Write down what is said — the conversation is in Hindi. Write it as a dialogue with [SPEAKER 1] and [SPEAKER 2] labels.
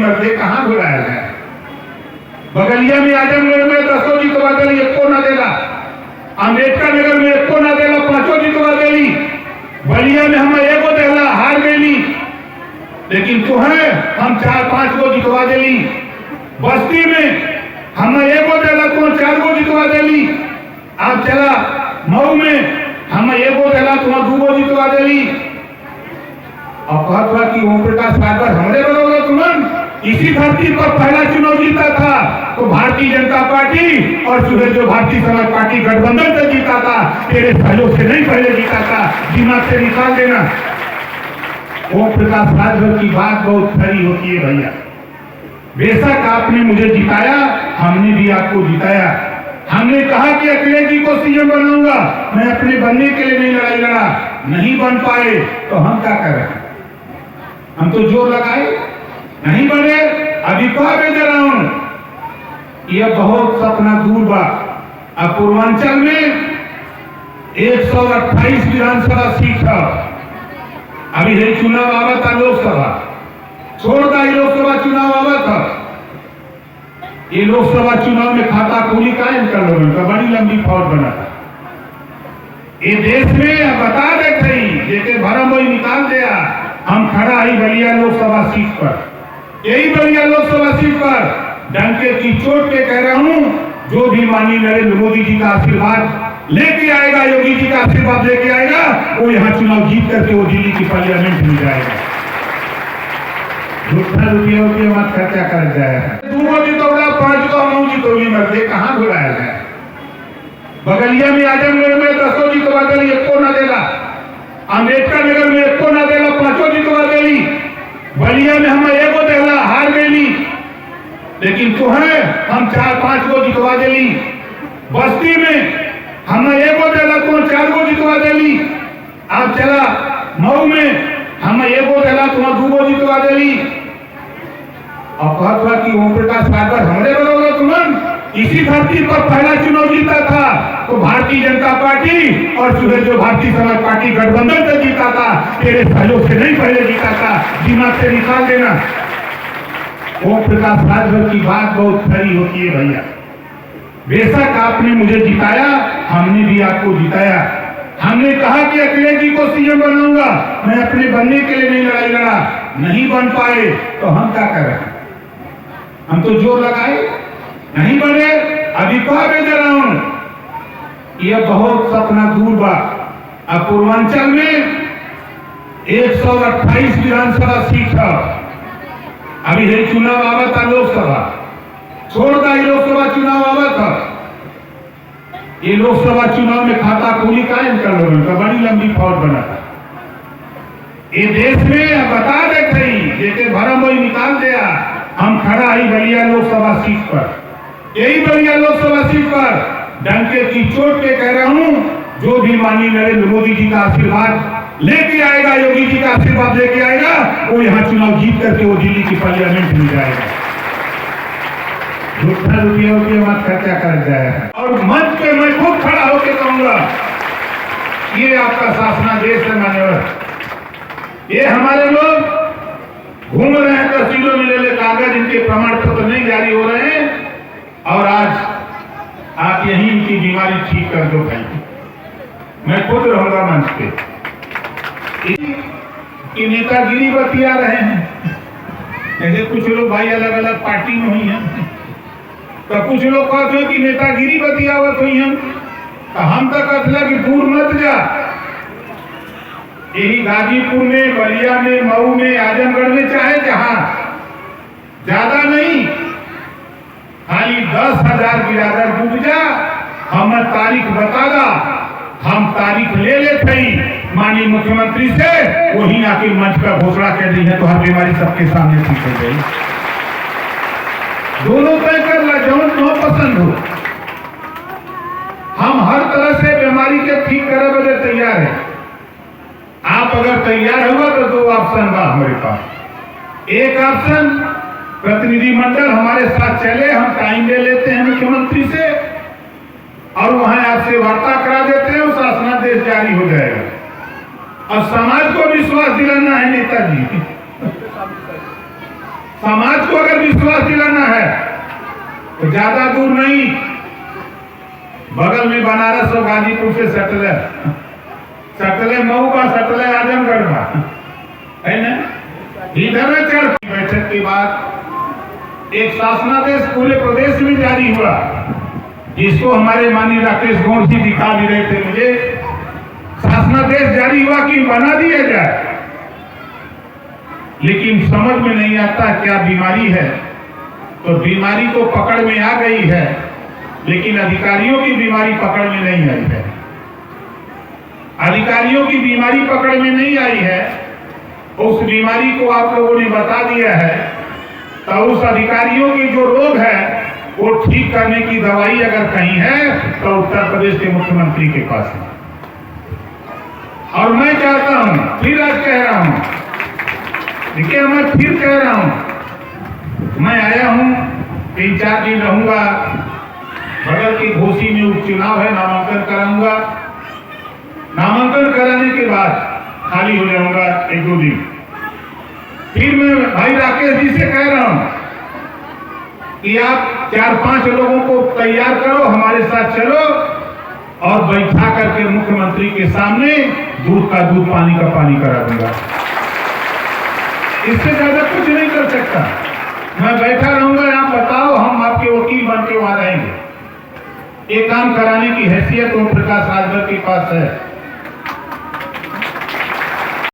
[SPEAKER 1] मर्दे कहाँ घुराया है। बगलिया में आजमगढ़ में 10 जितवा दिली, एको ना देला। अम्बेडकर नगर में एको ना देला, 5 जितवा दिली। बलिया में हम एगो देला, हार गई। लेकिन तुहरे हम 4-5 गो जितवा दिली। बस्ती में हम एगो देला, तो 4 गो जितवा दिली। अब चला मऊ में हम एगो देला, तो 2 गो जितवा दिली। अब कहता कि ओम प्रकाश राजभर हमरे बरोगे तुमन। इसी धरती पर पहला चुनाव जीता था तो भारतीय जनता पार्टी और जो भारतीय समाज पार्टी गठबंधन से जीता था, तेरे सहयोग से नहीं पहले जीता था। दिमाग से निकाल देना। ओम प्रकाश राजभर की बात बहुत खरी होती है भैया। बेशक आपने मुझे जिताया, हमने भी आपको जिताया। हमने कहा कि अखिलेश जी को सीएम बनाऊंगा, मैं अपने बनने के लिए नहीं लड़ाई लड़ा, नहीं बन पाए तो हम क्या करें। हम तो जोर लगाए, नहीं बने। अभी कह दे रहा हूं, यह बहुत सपना दूर बा। अब पूर्वांचल में 128 विधानसभा सीट है। अभी यही चुनाव आवा था, लोकसभा छोड़ता ही लोकसभा चुनाव आवा था। ये लोकसभा चुनाव में खाता खोली कायम कर लोगों का बड़ी लंबी फौज बना था। ये देश में बता देते ही जेके भरम वही निकाल दिया। हम खड़ा ही बलिया लोकसभा सीट पर, यही बलिया लोकसभा सीट पर डंके की चोट पे कह रहा हूं, जो भी माननीय नरेंद्र मोदी जी का आशीर्वाद लेके आएगा, योगी जी का आशीर्वाद लेके आएगा, वो यहाँ चुनाव जीत करके वो दिल्ली की पार्लियामेंट में जाएगा। रुपये मत खर्चा कर जाएगा। 2 जितौड़ा, 5 गो 9 जितौली मर्दे कहाँ घुराया है। बगलिया में आजमगढ़ में 10 जितवा दिली, एको ना देला। अम्बेडकर नगर में एको ना देला, 5 जितवा दिली। बलिया में हम एगो देला, हार गई। लेकिन तुहरे हम 4-5 गो जितवा दिली। बस्ती में हम एगो देला, तो 4 गो जितवा दिली। अब चला मऊ में हम एगो देला, तो 2 गो जितवा दिली। अब कहता कि ओम प्रकाश राजभर हमरे बरोगे तुमन। इसी धरती पर पहला चुनाव जीता था तो भारतीय जनता पार्टी और जो भारतीय समाज पार्टी गठबंधन से जीता था, तेरे सहयोग से नहीं पहले जीता था। दिमाग से निकाल देना। ओम प्रकाश राजभर की बात बहुत खरी होती है भैया। बेशक आपने मुझे जिताया, हमने भी आपको जिताया। हमने कहा कि अखिलेश जी को सीएम बनाऊंगा, मैं अपने बनने के लिए नहीं लड़ाई लड़ा, नहीं बन पाए तो हम क्या करें। हम तो जोर लगाए, नहीं बने। अभी कह दे रहा हूं, यह बहुत सपना दूर बा। अब पूर्वांचल में 128 विधानसभा सीट है। अभी यही चुनाव आवा था, लोकसभा छोड़ता ही लोकसभा चुनाव आवा था। ये लोकसभा चुनाव में खाता खोली कायम कर लोगों का बड़ी लंबी फौज बना था। ये देश में बता देते ही जेके भरम वही निकाल दिया। हम खड़ा ही बलिया लोकसभा सीट पर, यही बलिया लोकसभा सीट पर डंके की चोट पे कह रहा हूं, जो भी माननीय नरेंद्र मोदी जी का आशीर्वाद लेके आएगा, योगी जी का आशीर्वाद लेके आएगा, वो यहाँ चुनाव जीत करके वो दिल्ली की पार्लियामेंट में जाएगा। रुपये मत खर्चा कर जाएगा। और मंच पे मैं खुद खड़ा होकर कहूंगा, ये आपका शासनादेश है मान्यवर। ये हमारे लोग घूम रहे हैं तहसीलों में ले कागज, इनके प्रमाण पत्र नहीं जारी हो रहे हैं, और आज आप यही इनकी बीमारी ठीक कर दो भाई। मैं खुद रहूंगा मंच पे। कि नेतागिरी बतिया रहे हैं, ऐसे कुछ लोग भाई अलग अलग पार्टी में हुई हैं, तो कुछ लोग कहते हैं कि नेतागिरी बतियावत हुई हैं, तो हम तो कहते कि दूर मत जा। यही गाजीपुर में, बलिया में, मऊ में, आजमगढ़ में, चाहे जहां, ज्यादा नहीं, खाली 10,000 बिरादर डूब जा, हम तारीख बता दा, हम तारीख ले लेते ही माननीय मुख्यमंत्री से, वही आके मंच का घोषणा कर दी है, तो हर बीमारी सबके सामने ठीक हो गई। दोनों तय कर ला, जो पसंद हो। हम हर तरह से बीमारी के ठीक करे बदे तैयार है। आप अगर तैयार होगा तो 2 ऑप्शन बा हमारे पास। एक ऑप्शन, प्रतिनिधिमंडल हमारे साथ चले, हम टाइम ले लेते हैं मुख्यमंत्री से और वहां आपसे वार्ता करा देते हैं, शासनादेश जारी हो जाएगा। और समाज को विश्वास दिलाना है नेताजी, समाज को अगर विश्वास दिलाना है तो ज्यादा दूर नहीं, बगल में बनारस और गाजीपुर से सटले मऊ का, सटले आजमगढ़ का, है ना। इधर चढ़ बैठक के बाद एक शासनादेश पूरे प्रदेश में जारी हुआ, जिसको हमारे माननीय राकेश गौड़ जी दिखा भी रहे थे मुझे। शासनादेश जारी हुआ कि बना दिया जाए, लेकिन समझ में नहीं आता क्या बीमारी है। तो बीमारी तो पकड़ में आ गई है, लेकिन अधिकारियों की बीमारी पकड़ में नहीं आई है। अधिकारियों की बीमारी पकड़ में नहीं आई है, उस बीमारी को आप लोगों ने बता दिया है। तो उस अधिकारियों के जो रोग है वो ठीक करने की दवाई अगर कहीं है तो उत्तर प्रदेश के मुख्यमंत्री के पास है। और मैं चाहता हूं, फिर आज कह रहा हूं, देखिए मैं फिर कह रहा हूं, मैं आया हूं 3-4 दिन रहूंगा, बगल की घोसी में उपचुनाव है, नामांकन कराऊंगा। नामांकन कराने के बाद खाली हो जाऊंगा 1-2 दिन। फिर मैं भाई राकेश जी से कह रहा हूं कि आप 4-5 लोगों को तैयार करो, हमारे साथ चलो और बैठा करके मुख्यमंत्री के सामने दूध का दूध, पानी का पानी करा दूंगा। इससे ज्यादा कुछ नहीं कर सकता। मैं बैठा रहूंगा, आप बताओ, हम आपके वकील बन के वहां रहेंगे। ये काम कराने की हैसियत ओम प्रकाश राजभर के पास है।